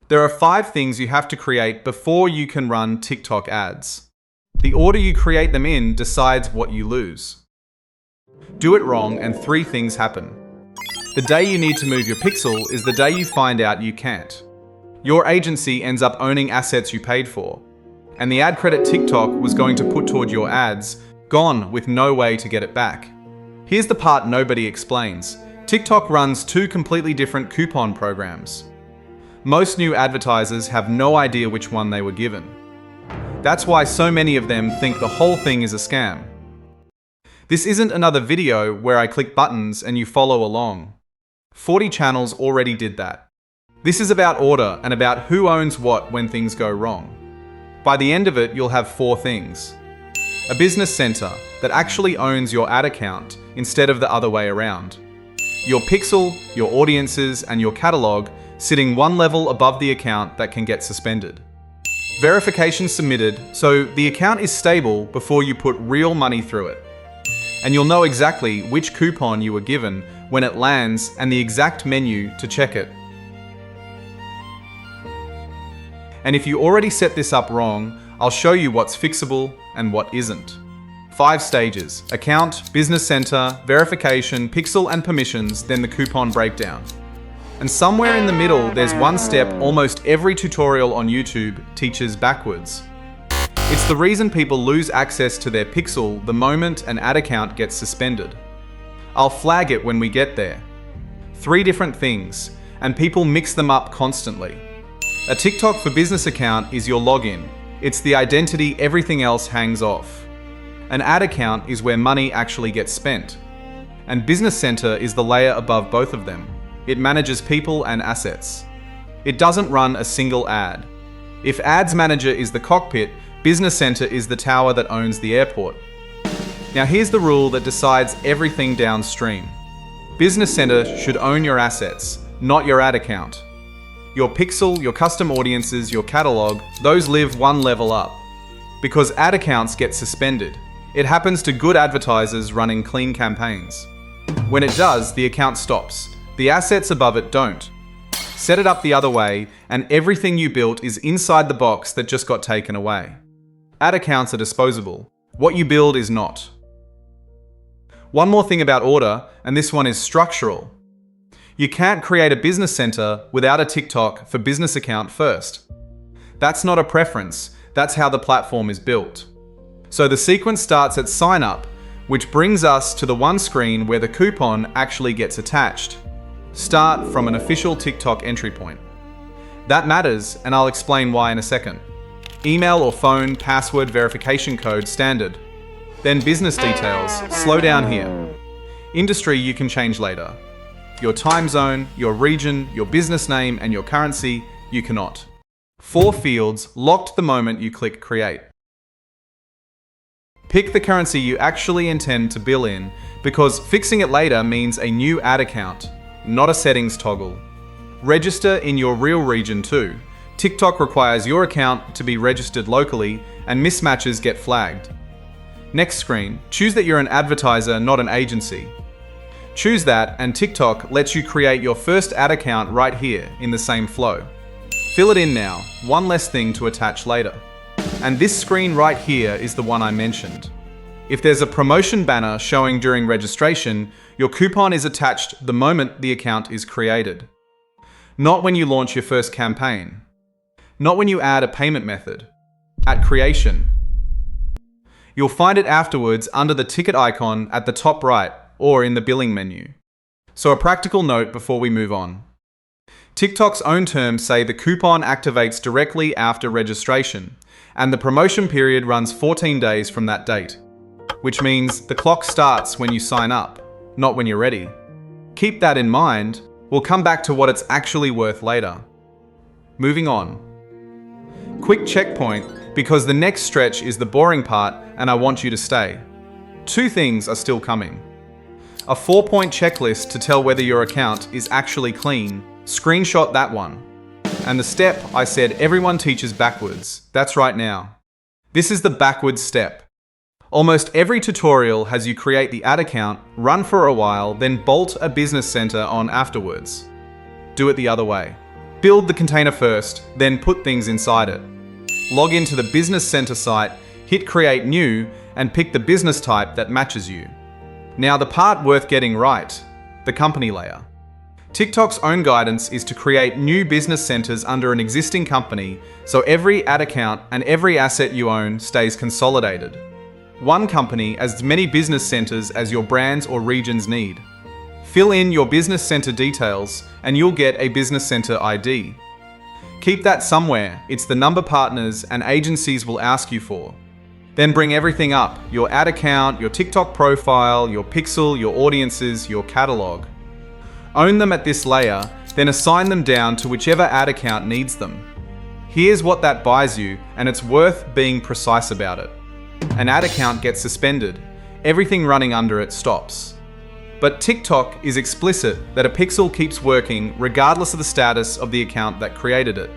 There are 5 things you have to create before you can run TikTok ads. The order you create them in decides what you lose. Do it wrong and 3 things happen. The day you need to move your pixel is the day you find out you can't. Your agency ends up owning assets you paid for. And the ad credit TikTok was going to put toward your ads, gone with no way to get it back. Here's the part nobody explains. TikTok runs 2 completely different coupon programs. Most new advertisers have no idea which one they were given. That's why so many of them think the whole thing is a scam. This isn't another video where I click buttons and you follow along. 40 channels already did that. This is about order and about who owns what when things go wrong. By the end of it, you'll have 4 things. A business center that actually owns your ad account instead of the other way around. Your pixel, your audiences, and your catalog sitting one level above the account that can get suspended. Verification submitted, so the account is stable before you put real money through it. And you'll know exactly which coupon you were given when it lands and the exact menu to check it. And if you already set this up wrong, I'll show you what's fixable and what isn't. 5 stages: account, business center, verification, pixel and permissions, then the coupon breakdown. And somewhere in the middle, there's one step almost every tutorial on YouTube teaches backwards. It's the reason people lose access to their pixel the moment an ad account gets suspended. I'll flag it when we get there. 3 different things, and people mix them up constantly. A TikTok for Business account is your login. It's the identity everything else hangs off. An ad account is where money actually gets spent. And Business Center is the layer above both of them. It manages people and assets. It doesn't run a single ad. If Ads Manager is the cockpit, Business Center is the tower that owns the airport. Now here's the rule that decides everything downstream. Business Center should own your assets, not your ad account. Your pixel, your custom audiences, your catalog, those live one level up. Because ad accounts get suspended. It happens to good advertisers running clean campaigns. When it does, the account stops. The assets above it don't. Set it up the other way, and everything you built is inside the box that just got taken away. Ad accounts are disposable. What you build is not. One more thing about order, and this one is structural. You can't create a business center without a TikTok for Business account first. That's not a preference, that's how the platform is built. So the sequence starts at sign up, which brings us to the one screen where the coupon actually gets attached. Start from an official TikTok entry point. That matters, and I'll explain why in a second. Email or phone, password, verification code, standard. Then business details, slow down here. Industry you can change later. Your time zone, your region, your business name, and your currency, you cannot. 4 fields locked the moment you click create. Pick the currency you actually intend to bill in, because fixing it later means a new ad account, not a settings toggle. Register in your real region too. TikTok requires your account to be registered locally, and mismatches get flagged. Next screen, choose that you're an advertiser, not an agency. Choose that, and TikTok lets you create your first ad account right here in the same flow. Fill it in now, one less thing to attach later. And this screen right here is the one I mentioned. If there's a promotion banner showing during registration, your coupon is attached the moment the account is created. Not when you launch your first campaign. Not when you add a payment method. At creation. You'll find it afterwards under the ticket icon at the top right, or in the billing menu. So a practical note before we move on. TikTok's own terms say the coupon activates directly after registration, and the promotion period runs 14 days from that date, which means the clock starts when you sign up, not when you're ready. Keep that in mind. We'll come back to what it's actually worth later. Moving on. Quick checkpoint, because the next stretch is the boring part and I want you to stay. 2 things are still coming. A 4-point checklist to tell whether your account is actually clean. Screenshot that one. And the step I said everyone teaches backwards. That's right now. This is the backwards step. Almost every tutorial has you create the ad account, run for a while, then bolt a business center on afterwards. Do it the other way. Build the container first, then put things inside it. Log into the Business Center site, hit Create New, and pick the business type that matches you. Now the part worth getting right, the company layer. TikTok's own guidance is to create new business centers under an existing company, so every ad account and every asset you own stays consolidated. One company as many business centers as your brands or regions need. Fill in your business center details and you'll get a business center ID. Keep that somewhere, it's the number partners and agencies will ask you for. Then bring everything up, your ad account, your TikTok profile, your pixel, your audiences, your catalog. Own them at this layer, then assign them down to whichever ad account needs them. Here's what that buys you, and it's worth being precise about it. An ad account gets suspended. Everything running under it stops. But TikTok is explicit that a pixel keeps working regardless of the status of the account that created it.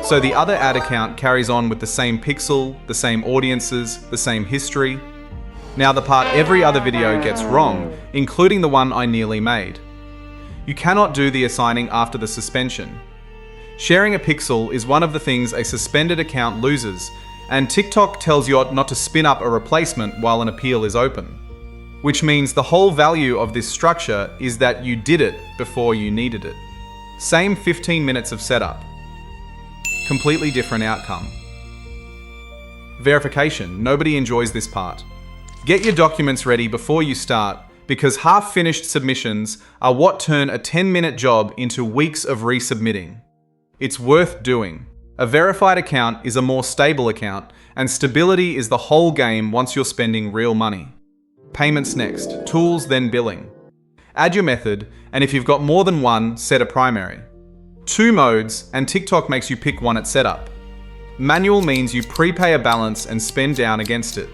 So the other ad account carries on with the same pixel, the same audiences, the same history. Now the part every other video gets wrong, including the one I nearly made. You cannot do the assigning after the suspension. Sharing a pixel is one of the things a suspended account loses, and TikTok tells you not to spin up a replacement while an appeal is open. Which means the whole value of this structure is that you did it before you needed it. Same 15 minutes of setup. Completely different outcome. Verification. Nobody enjoys this part. Get your documents ready before you start, because half-finished submissions are what turn a 10-minute job into weeks of resubmitting. It's worth doing. A verified account is a more stable account, and stability is the whole game once you're spending real money. Payments next, tools then billing. Add your method, and if you've got more than one, set a primary. 2 modes, and TikTok makes you pick one at setup. Manual means you prepay a balance and spend down against it.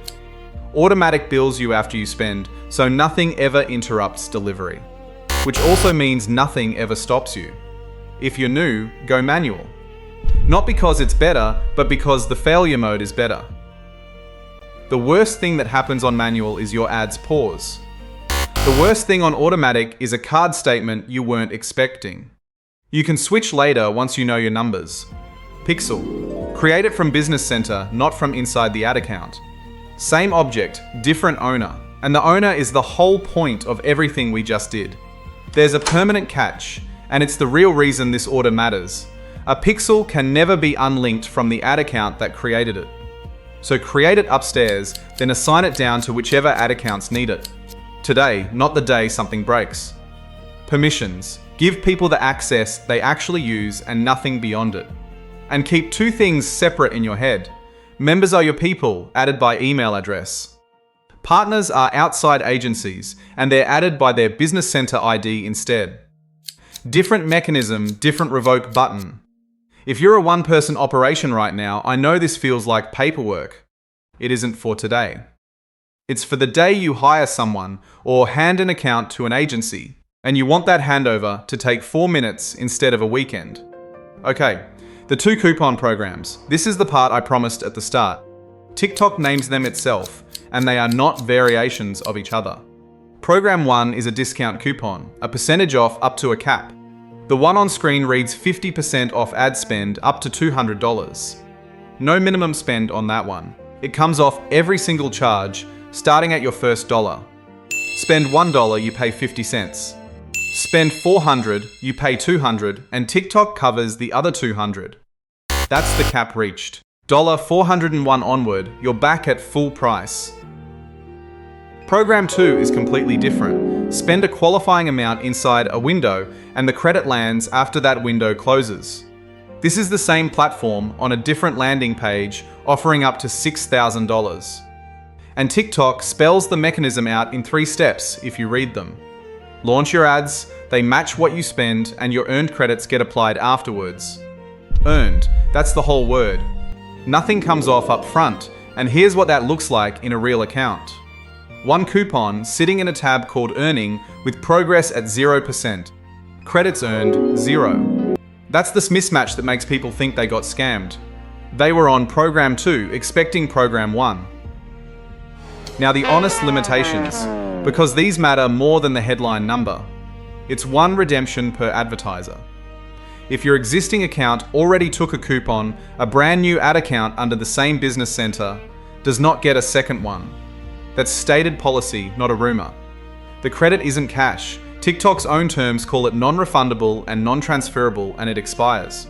Automatic bills you after you spend, so nothing ever interrupts delivery. Which also means nothing ever stops you. If you're new, go manual. Not because it's better, but because the failure mode is better. The worst thing that happens on manual is your ads pause. The worst thing on automatic is a card statement you weren't expecting. You can switch later once you know your numbers. Pixel. Create it from Business Center, not from inside the ad account. Same object, different owner. And the owner is the whole point of everything we just did. There's a permanent catch, and it's the real reason this order matters. A pixel can never be unlinked from the ad account that created it. So create it upstairs, then assign it down to whichever ad accounts need it. Today, not the day something breaks. Permissions. Give people the access they actually use and nothing beyond it. And keep 2 things separate in your head. Members are your people, added by email address. Partners are outside agencies, and they're added by their Business Center ID instead. Different mechanism, different revoke button. If you're a one-person operation right now, I know this feels like paperwork. It isn't for today. It's for the day you hire someone or hand an account to an agency, and you want that handover to take 4 minutes instead of a weekend. Okay, the 2 coupon programs. This is the part I promised at the start. TikTok names them itself, and they are not variations of each other. Program 1 is a discount coupon, a percentage off up to a cap. The one on screen reads 50% off ad spend up to $200. No minimum spend on that one. It comes off every single charge, starting at your first dollar. Spend $1, you pay 50 cents. Spend $400, you pay $200, and TikTok covers the other $200. That's the cap reached. $401 onward, you're back at full price. Program 2 is completely different. Spend a qualifying amount inside a window, and the credit lands after that window closes. This is the same platform on a different landing page, offering up to $6,000. And TikTok spells the mechanism out in 3 steps if you read them. Launch your ads, they match what you spend, and your earned credits get applied afterwards. Earned, that's the whole word. Nothing comes off up front, and here's what that looks like in a real account. 1 coupon sitting in a tab called Earning with progress at 0%. Credits earned, 0. That's the mismatch that makes people think they got scammed. They were on Program 2 expecting Program 1. Now the honest limitations, because these matter more than the headline number. It's 1 redemption per advertiser. If your existing account already took a coupon, a brand new ad account under the same business center does not get a second one. That's stated policy, not a rumor. The credit isn't cash. TikTok's own terms call it non-refundable and non-transferable, and it expires.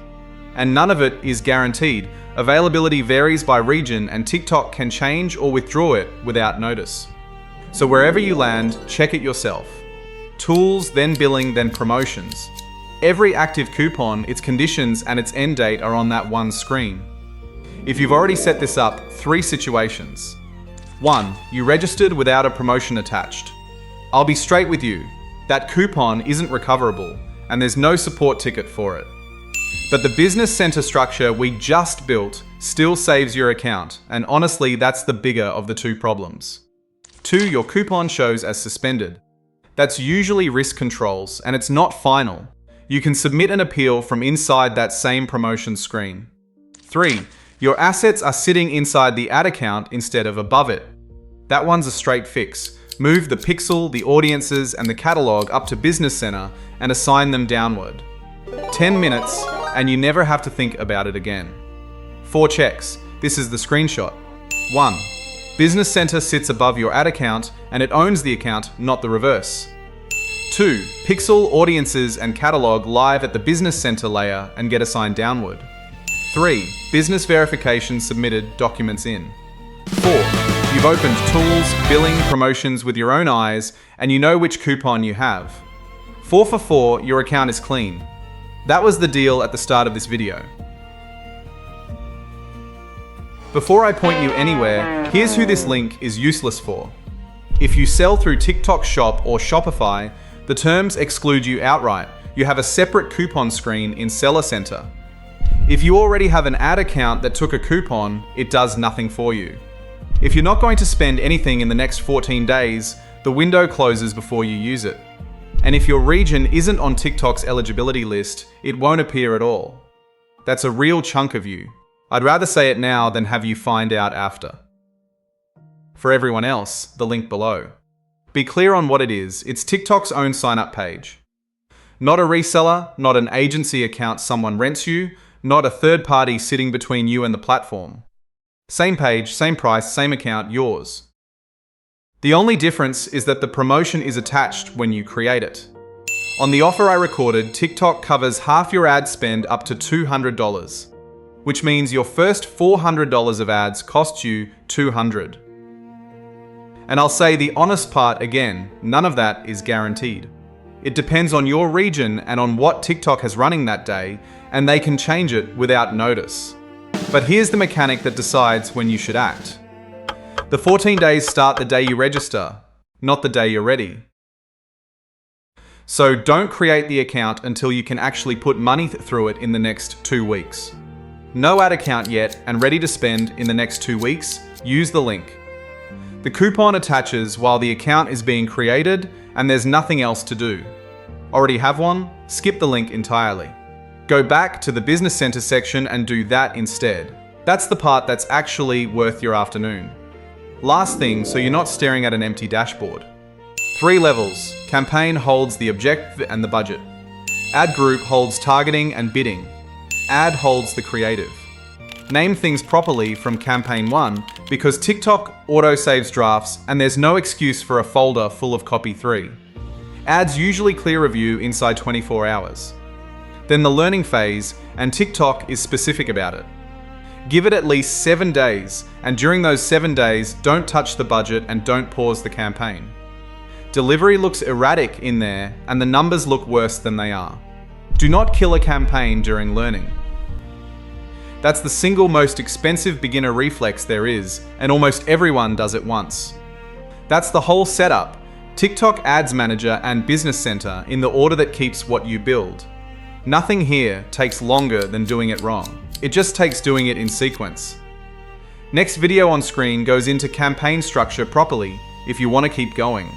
And none of it is guaranteed. Availability varies by region, and TikTok can change or withdraw it without notice. So wherever you land, check it yourself. Tools, then billing, then promotions. Every active coupon, its conditions, and its end date are on that one screen. If you've already set this up, 3 situations. 1. You registered without a promotion attached. I'll be straight with you. That coupon isn't recoverable, and there's no support ticket for it. But the business center structure we just built still saves your account, and honestly, that's the bigger of the 2 problems. 2. Your coupon shows as suspended. That's usually risk controls, and it's not final. You can submit an appeal from inside that same promotion screen. 3. Your assets are sitting inside the ad account instead of above it. That one's a straight fix. Move the pixel, the audiences, and the catalog up to Business Center and assign them downward. 10 minutes, and you never have to think about it again. 4 checks. This is the screenshot. 1. Business Center sits above your ad account, and it owns the account, not the reverse. 2. Pixel, audiences, and catalog live at the Business Center layer and get assigned downward. 3. Business verification submitted, documents in. 4. You've opened tools, billing, promotions with your own eyes, and you know which coupon you have. 4 for 4, your account is clean. That was the deal at the start of this video. Before I point you anywhere, here's who this link is useless for. If you sell through TikTok Shop or Shopify, the terms exclude you outright. You have a separate coupon screen in Seller Center. If you already have an ad account that took a coupon, it does nothing for you. If you're not going to spend anything in the next 14 days, the window closes before you use it. And if your region isn't on TikTok's eligibility list, it won't appear at all. That's a real chunk of you. I'd rather say it now than have you find out after. For everyone else, the link below. Be clear on what it is. It's TikTok's own sign-up page. Not a reseller, not an agency account someone rents you, not a third party sitting between you and the platform. Same page, same price, same account, yours. The only difference is that the promotion is attached when you create it. On the offer I recorded, TikTok covers half your ad spend up to $200, which means your first $400 of ads cost you $200. And I'll say the honest part again, none of that is guaranteed. It depends on your region and on what TikTok has running that day, and they can change it without notice. But here's the mechanic that decides when you should act. The 14 days start the day you register, not the day you're ready. So don't create the account until you can actually put money through it in the next 2 weeks. No ad account yet and ready to spend in the next 2 weeks? Use the link. The coupon attaches while the account is being created and there's nothing else to do. Already have one? Skip the link entirely. Go back to the Business Center section and do that instead. That's the part that's actually worth your afternoon. Last thing, so you're not staring at an empty dashboard. 3 levels. Campaign holds the objective and the budget. Ad group holds targeting and bidding. Ad holds the creative. Name things properly from Campaign 1 because TikTok auto-saves drafts and there's no excuse for a folder full of copy 3. Ads usually clear review inside 24 hours. Then the learning phase, and TikTok is specific about it. Give it at least 7 days, and during those 7 days, don't touch the budget and don't pause the campaign. Delivery looks erratic in there, and the numbers look worse than they are. Do not kill a campaign during learning. That's the single most expensive beginner reflex there is, and almost everyone does it once. That's the whole setup. TikTok Ads Manager and Business Center in the order that keeps what you build. Nothing here takes longer than doing it wrong. It just takes doing it in sequence. Next video on screen goes into campaign structure properly if you want to keep going.